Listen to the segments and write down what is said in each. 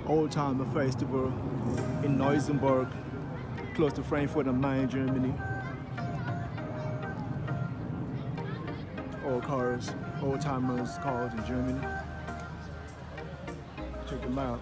old-timer festival in Neu-Isenburg, close to Frankfurt am Main, Germany. Old cars, old-timers cars in Germany. Check them out.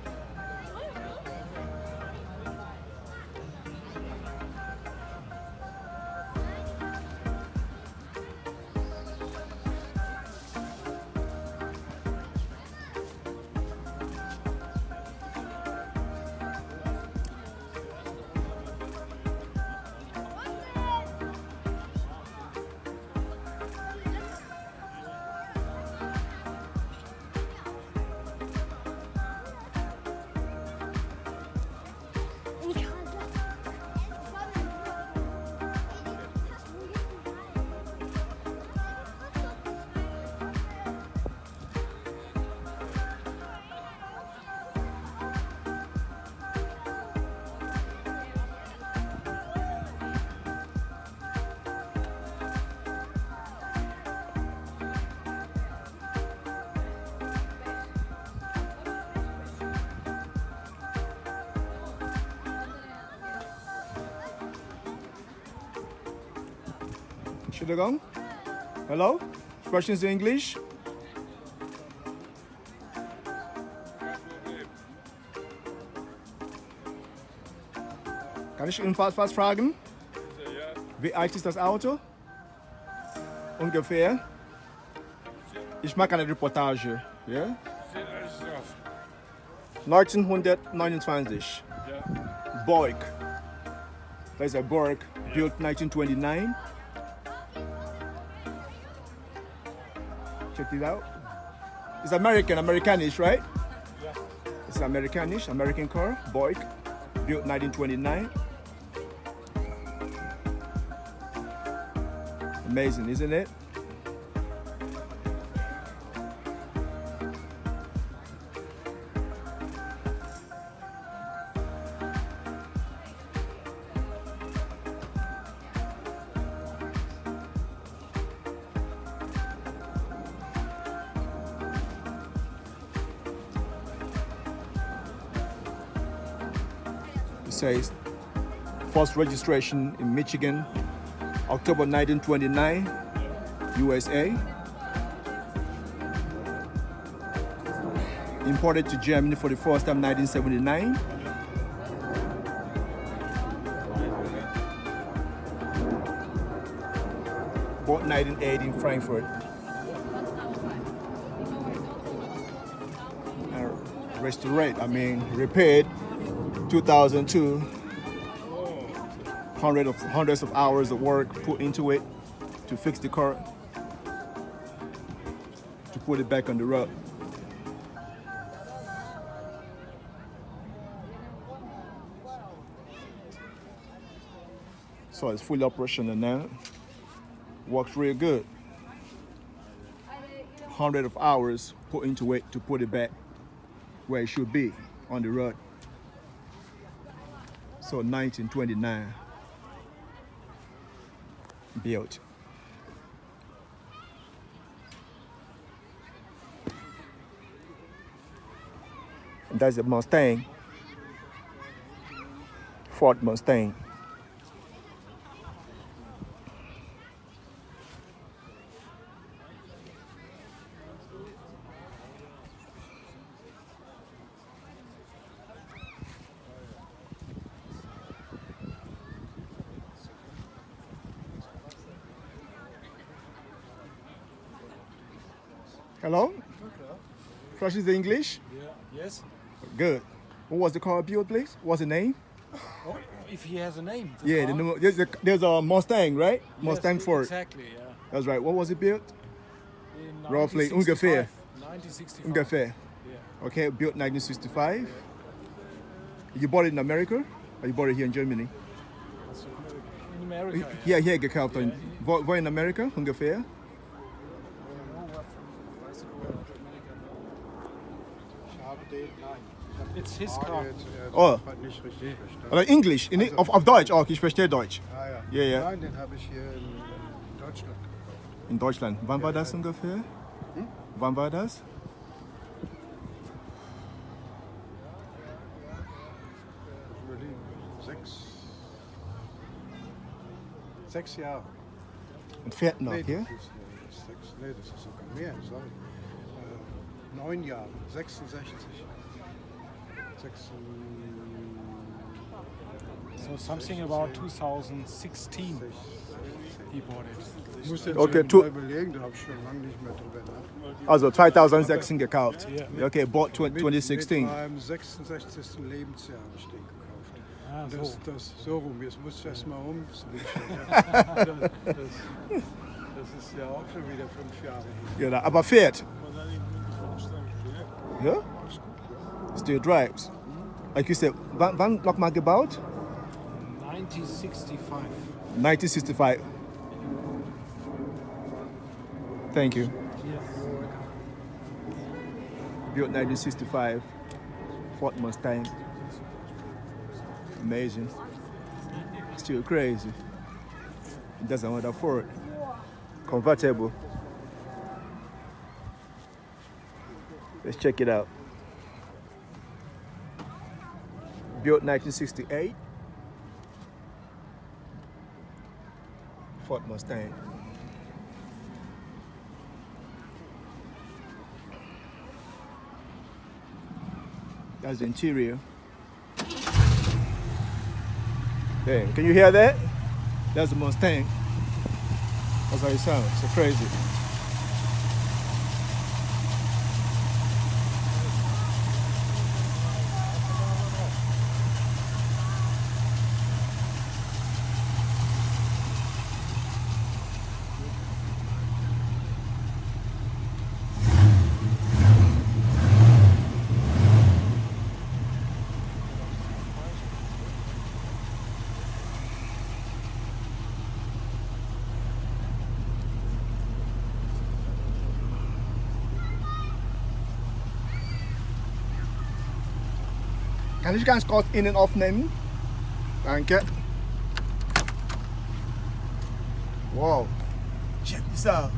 Should I go? Hello? Questions in English? Kann ich Ihnen was fragen? Wie alt ist das Auto? Ungefähr? Ich mache eine Reportage. Ja? 1929. Buick. There's a Buick built 1929. Check it out. It's Americanish, right? Yeah. It's Americanish, American car, Buick, built 1929. Amazing, isn't it? Says first registration in Michigan, October 1929, USA. Imported to Germany for the first time 1979. Bought 1980 in Frankfurt. Repaired 2002. Hundreds of hours of work put into it to fix the car, to put it back on the road. So it's fully operational now. Works real good. Hundreds of hours put into it to put it back where it should be on the road. So 1929 built. And that's a Mustang, Ford Mustang. Hello? Fresh is the English? Yeah. Yes. Good. What was the car built, please? What's the name? Oh, if he has a name. Yeah, there's a Mustang, right? Yes, Mustang Ford. Exactly, yeah. That's right. What was it built? In Roughly, 1965. ungefähr. 1965. Ungefähr. Yeah. Okay, built 1965. Yeah. You bought it in America? Or you bought it here in Germany? In America. Hier gekauft. Yeah. Wo in Amerika ungefähr? It's his car. Oh. Nicht richtig verstanden. Oder Englisch, auf Deutsch auch, ich verstehe Deutsch. Ah ja. Ja, ja. Nein, den habe ich hier in Deutschland gekauft. In Deutschland. Wann war das ungefähr? Wann war das? Sechs Jahre. Und fährt noch, Nee, ja? das ist sechs, nee, das ist sogar mehr, sorry. 9 Jahre, 66. So something about 2016 he bought it. Ich muss jetzt Okay, mal überlegen, da habe ich schon lange nicht mehr drüber nachgedacht. Also 2016 gekauft. Ja. Okay, bought 2016. Mit meinem 66. Lebensjahr habe ich den gekauft. Ah, so. Das so rum, jetzt muss ich erst mal umswitchen. Das ist ja auch schon wieder 5 Jahre her. Genau, aber fährt. Ja? Still drives. Like you said, wann nochmal gebaut? 1965. 1965. Thank you. Yeah. Built 1965. Ford Mustang. Amazing. Still crazy. It doesn't want a Ford. Convertible. Let's check it out. Built 1968. Ford Mustang. That's the interior. Hey, can you hear that? That's the Mustang. That's how it sounds. So crazy. Kann ich ganz kurz innen aufnehmen? Danke. Wow. Check this out.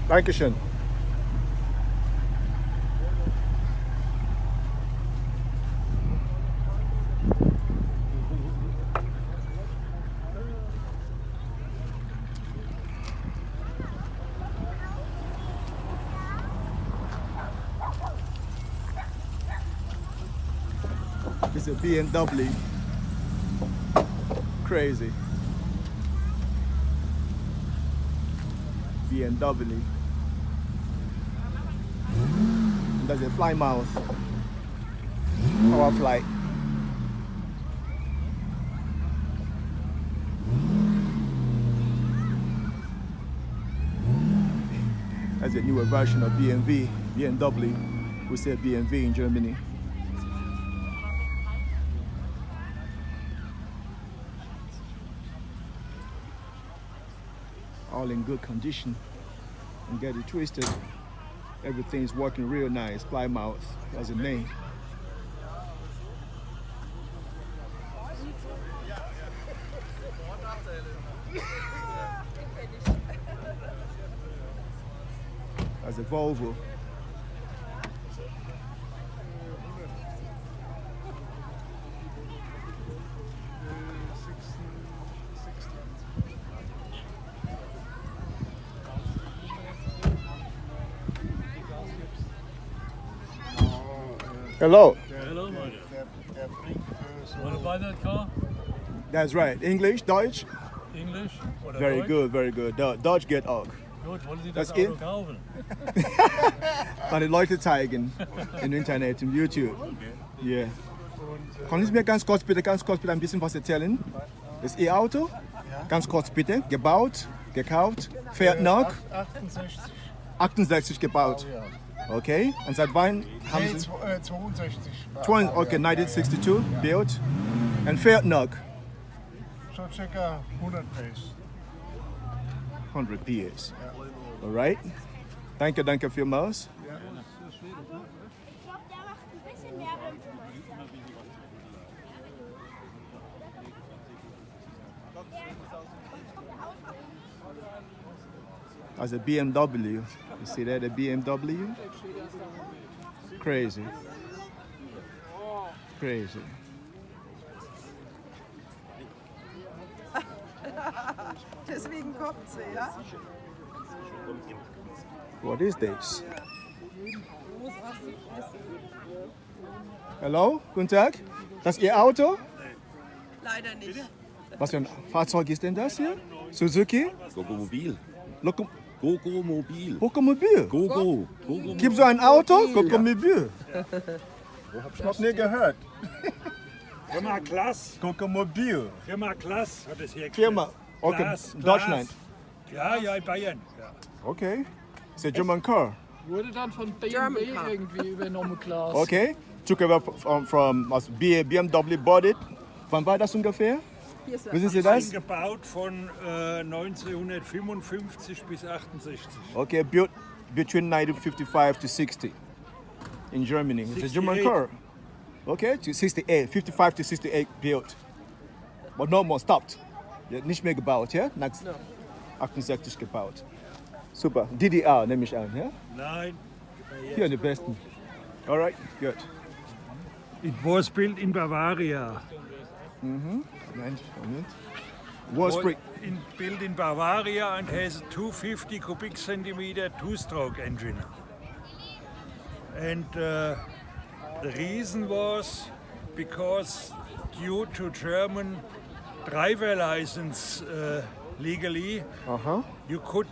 Dankeschön. It's a BMW. Crazy. BMW. There's a Plymouth power flight. That's a newer version of BMW. We say BMW in Germany. All in good condition. And get it twisted. Everything's working real nice. Plymouth, that's the name. That's a Volvo. Hello. Hello, my dear. Want to buy that car? That's right. English, Deutsch? English? Oder Very Deutsch? good, very good. Deutsch geht auch. Gut, wollen Sie Das das geht? Auto kaufen? Kann die Leute zeigen im Internet, im YouTube. Yeah. Können Sie mir ganz kurz bitte ein bisschen was erzählen? Das E-Auto? Ganz kurz bitte. Gebaut, gekauft, fährt noch? 68. 68 gebaut. Okay. Und seit wann haben Nee, Sie? 62. Okay, 1962 built. Und fährt noch? So circa 100 Pace. 100 PS. All right. Danke vielmals. Ja. That's a BMW. You see that, the BMW? Crazy. Crazy. Deswegen kommt sie, ja? What is this? Hallo, guten Tag. Das ist Ihr Auto? Leider nicht. Was für ein Fahrzeug ist denn das hier? Suzuki? Gogomobil. Lokom Gogomobil. Lokomobil? Gogo. Gibt so ein Auto? Lokomobil. Hab ich noch nie gehört. Firma Klass. Lokomobil. Firma Klass hat es hier Firma. Okay, Klass, Deutschland. Ja, in Bayern. Ja. Okay. It's a German car. Wurde dann von German BMW car. irgendwie übernommen, Klaas. Okay. Took over from BMW bought it. Wann war das ungefähr? Hier ist Wissen Sie Das? das? Gebaut von 1955 bis 68. Okay, built between 1955 to 60 in Germany. It's a German 68. car. Okay, to 68, 55 to 68 built. But no more, stopped. Ja, nicht mehr gebaut, ja? Nach 68 gebaut. Super. DDR nehme ich an, ja? Nein. Hier in den besten. Alright, good. It was built in Bavaria. Moment. Wall Street. Built in Bavaria and has a 250 cubic centimeter two-stroke engine. And the reason was because due to German driver license legally, you could,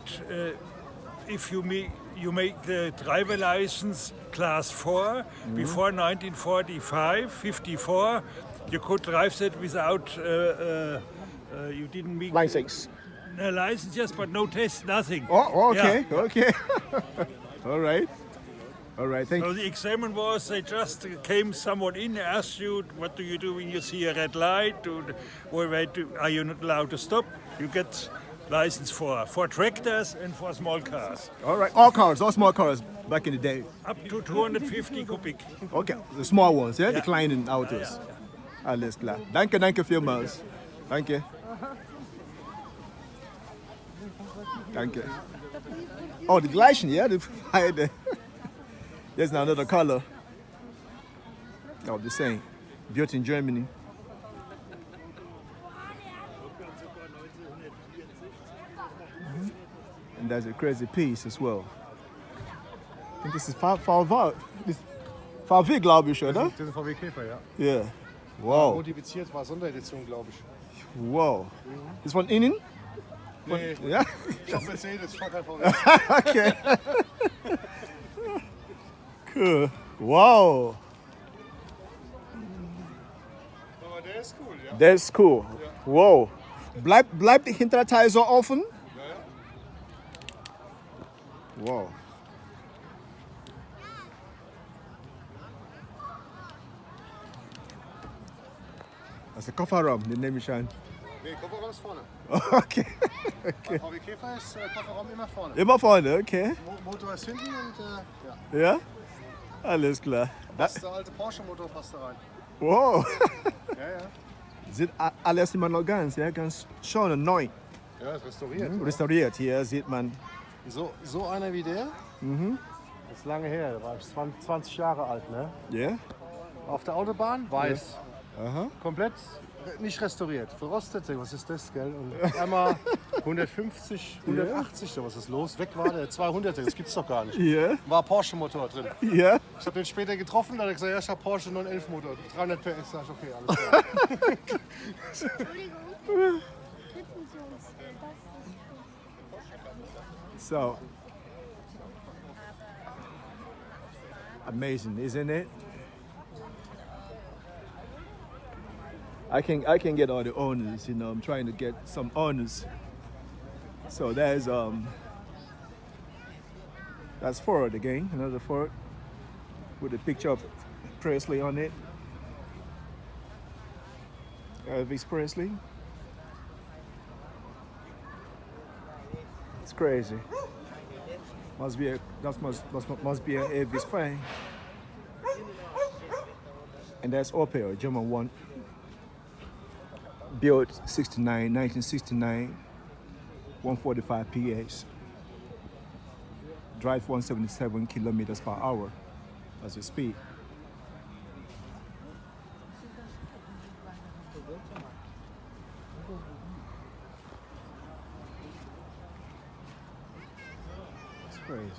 if you make the driver license class 4 before 1945, 54, you could drive that without, you didn't make License. a license, yes, but no test, nothing. Oh, okay, Yeah. okay. All right. All right, thank So you. the exam was, they just came someone in, asked you, what do you do when you see a red light? Are you not allowed to stop? You get license for tractors and for small cars. All right, all cars, all small cars back in the day. Up to 250 cubic. Okay, the small ones, yeah? The Ja. kleinen Autos. Alles klar. Danke vielmals. Danke. Danke. Oh, die gleichen, ja? Die beide. There's now another color. Oh, the same. Built in Germany. And there's a crazy piece as well. I think this is VW. VW, glaube ich, oder? Das ist ein VW Käfer, ja. Yeah. Wow. Modifiziert war Sonderedition, glaube ich. Wow. This one innen? Nee, Ja? ich hab Mercedes, ich fahr kein VW. Okay. Cool. Wow. Aber der ist cool, ja. That's cool. Wow. Bleibt der Hinterteil so offen? Wow. Das ist der Kofferraum, den nehme ich an. Nee, Kofferraum ist vorne. Okay. Bei VW Käfer ist Kofferraum immer vorne. Immer vorne, okay. Motor ist hinten und ja. Ja? Alles klar. Das ist der alte Porsche-Motor, passt da rein. Wow. Ja, ja. Sind alles immer noch ganz, ja, ganz schon neu. Ja, ist restauriert. Restauriert. Hier sieht man. So einer wie der? Das ist lange her, der war 20 Jahre alt, ne? Ja? Auf der Autobahn, weiß. Aha. Komplett nicht restauriert. Verrostet, was ist das, gell? Und einmal 150, 180, so was ist los? Weg war der 200er, das gibt's doch gar nicht. Ja? War Porsche-Motor drin. Ja? Ich habe den später getroffen, da hat er gesagt, ja, ich habe Porsche 911 Motor, 300 PS, sag ich, okay, alles klar. So amazing, isn't it? I can get all the owners, you know. I'm trying to get some owners. So that's Ford again, another Ford with a picture of Presley on it. Elvis Presley. It's crazy. Must be an Elvis fan. And that's Opel, a German one. Built 1969, 145 PS. drive 177 kilometers per hour as the speed. It's crazy.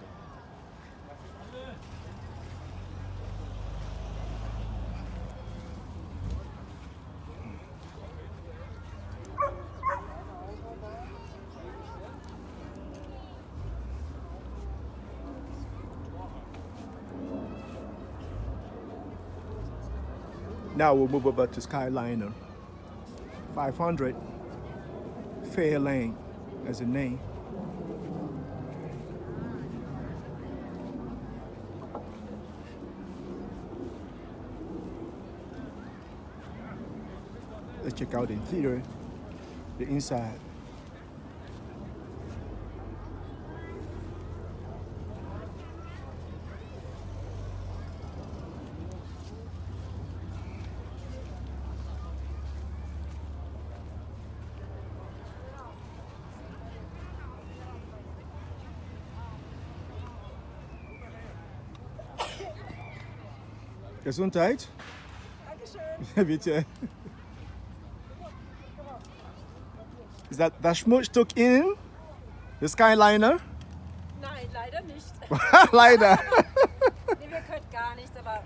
Now we'll move over to Skyliner. 500 Fair Lane as a name. Let's check out the interior, the inside. Gesundheit. Dankeschön. Bitte. Ist das Schmuckstück innen? Der Skyliner? Nein, leider nicht. Leider. Nee, wir können gar nichts, aber ein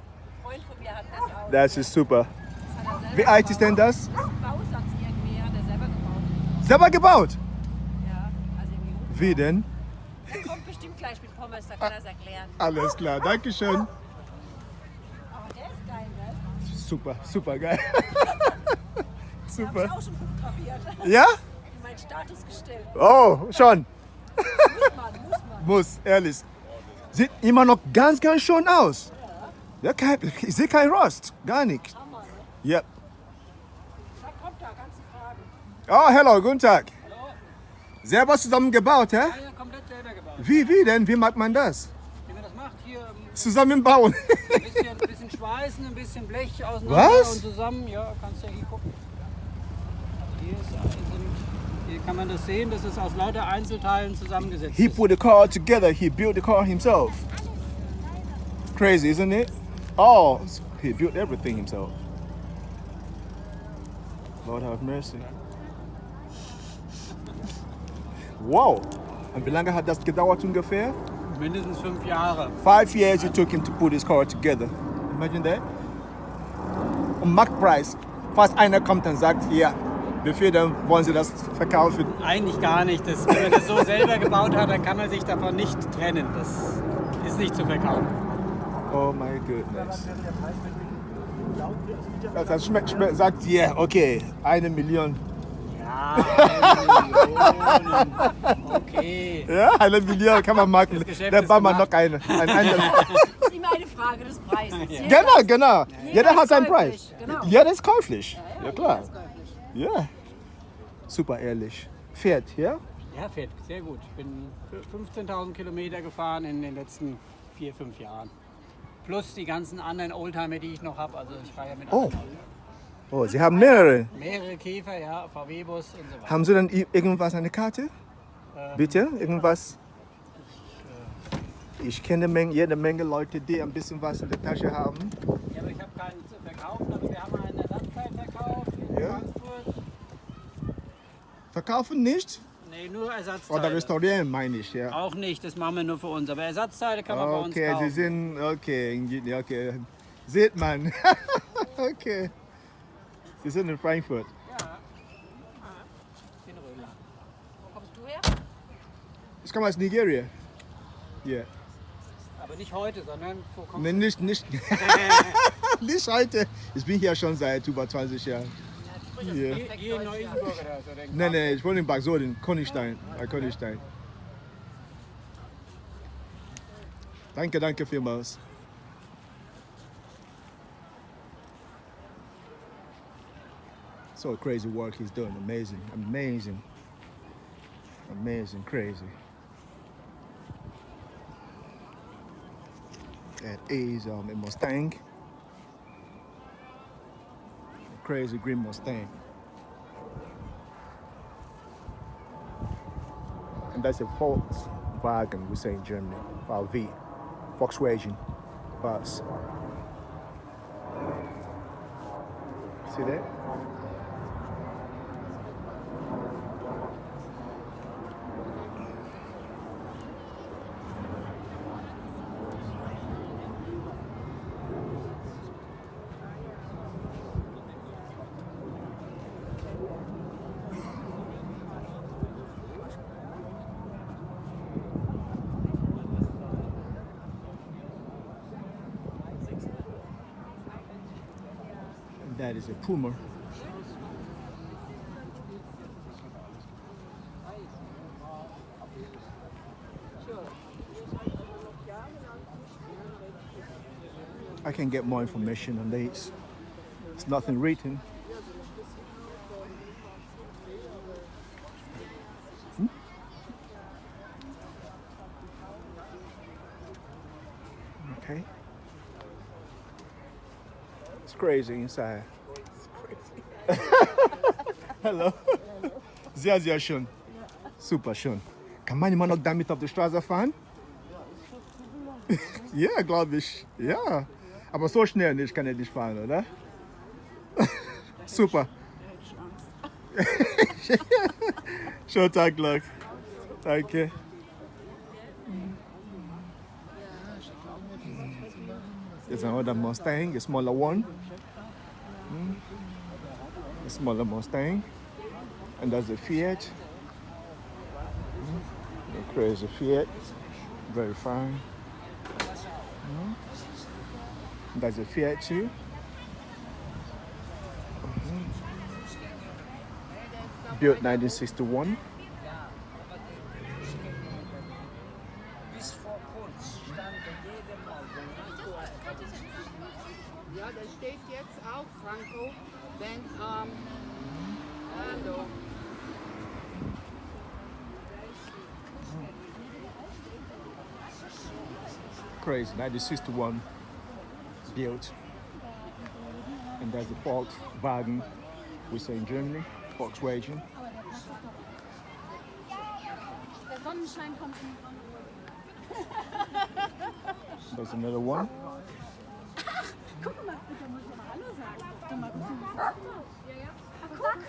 Freund von mir hat das Auto. Das ist super. Das hat er selber Wie alt ist denn das? Das ist ein Bausatz irgendwie, hat er selber gebaut. Selber gebaut? Ja, also irgendwie. Wie denn? Er kommt bestimmt gleich mit Pommes, da kann er es erklären. Alles klar, Dankeschön. Aber der ist geil, ne? Super, super geil. Den Super. habe ich auch schon fotografiert. Ja? In meinen Status gestellt. Oh, schon. Muss man. Muss, ehrlich. Sieht immer noch ganz, ganz schön aus. Ja, ich sehe kein Rost, gar nichts. Hammer, ne? Ja. Da kommt er, kannst du fragen. Oh, hello, guten Tag. Selber zusammengebaut, hä? Ja, komplett selber gebaut. Wie denn? Wie macht man das? Wie man das macht, hier Zusammenbauen. ein bisschen schweißen, ein bisschen Blech auseinander Was? und zusammen. Ja, kannst ja hier gucken. Hier kann man das sehen, das ist aus lauter Einzelteilen zusammengesetzt. He put the car together, he built the car himself. Crazy, isn't it? Oh, he built everything himself. Lord have mercy. Wow. Und wie lange hat das gedauert ungefähr? Mindestens 5 Jahre. 5 years it took him to put his car together. Imagine that. Und Marktpreis. Fast einer kommt und sagt, ja, wie viel dann wollen Sie das verkaufen? Eigentlich gar nicht. Wenn man das so selber gebaut hat, dann kann man sich davon nicht trennen. Das ist nicht zu verkaufen. Oh my goodness. Das schmeckt, sagt, ja, yeah, okay, 1 Million. Ja, 1 Million. Okay. Ja, 1 Million kann man machen. Das Geschäft Dann ist bauen wir gemacht. noch eine. Das ist immer eine Frage des Preises. Genau. Jeder hat seinen Preis. Genau. Jeder ist käuflich. Ja, klar. Das ist käuflich. Ja. Super ehrlich. Fährt, ja? Ja, fährt sehr gut. Ich bin 15.000 Kilometer gefahren in den letzten 4, 5 Jahren. Plus die ganzen anderen Oldtimer, die ich noch habe. Also ich fahre ja mit Oh. anderen. Oh, Sie haben mehrere. Mehrere Käfer, ja, VW-Bus und so weiter. Haben Sie dann irgendwas, eine Karte? Bitte? Irgendwas? Ich kenne jede Menge Leute, die ein bisschen was in der Tasche haben. Ja, aber ich habe keinen zu verkaufen, aber wir haben einen Ersatzteilverkauf in Ja. Frankfurt. Verkaufen nicht? Nee, nur Ersatzteile. Oder restaurieren, meine ich, ja. Auch nicht, das machen wir nur für uns. Aber Ersatzteile kann man bei uns Okay, kaufen. Sie sind, okay. Sieht man. Okay. Sie sind in Frankfurt. In Römer. Wo kommst du her? Ich komme aus Nigeria. Ja. Aber nicht heute, sondern wo kommt Nee, nicht nicht heute. Ich bin hier schon seit über 20 Jahren. Ja. hier in Neu-Isenburg oder so? Oder in Nee, ich wohne in Bad Soden, Königstein. Bei Königstein. Danke vielmals. So crazy work he's doing. Amazing, crazy. That is a Mustang. Crazy green Mustang. And that's a Volkswagen, we say in Germany, VW, Volkswagen bus. See that? That is a Puma. I can get more information on these. It's nothing written. Okay. It's crazy inside. Hello. Sehr, sehr schön. Super schön. Kann man immer noch damit auf die Straße fahren? Ja, glaube ich. Ja. Aber so schnell nicht kann ich nicht fahren, oder? Super. Schönen Tag noch. Danke. There's another Mustang, a smaller one. A smaller Mustang. And that's a Fiat. A crazy Fiat. Very fine. That's a Fiat too. Built 1961. Ja, da steht jetzt auch Franco, wenn hallo. Crazy, 1961 built. And there's a Volkswagen, we say in Germany, Volkswagen. Der Sonnenschein kommt in die Sonne. There's another one. Guck mal, bitte muss ich mal Hallo sagen. Guck mal, guck.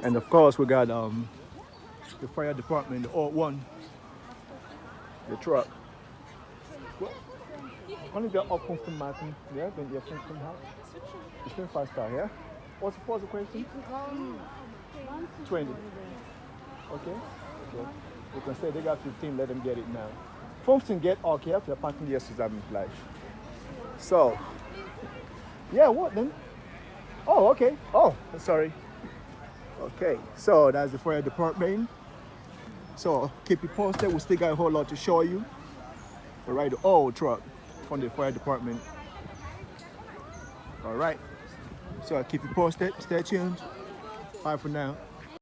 And of course we got the fire department, the old one, the truck. Wann wir Aufpunkte machen, ja, wenn ihr 15 habt? Ich bin fast da, ja? What's the question? 20. Okay? So, you can say they got 15, let them get it now. 15 geht okay, wir packen die jetzt zusammen gleich. So, yeah, what then? Oh, okay. Oh, sorry. Okay, so that's the fire department. So keep it posted. We still got a whole lot to show you. We ride the old truck from the fire department. All right. So keep it posted. Stay tuned. Bye for now.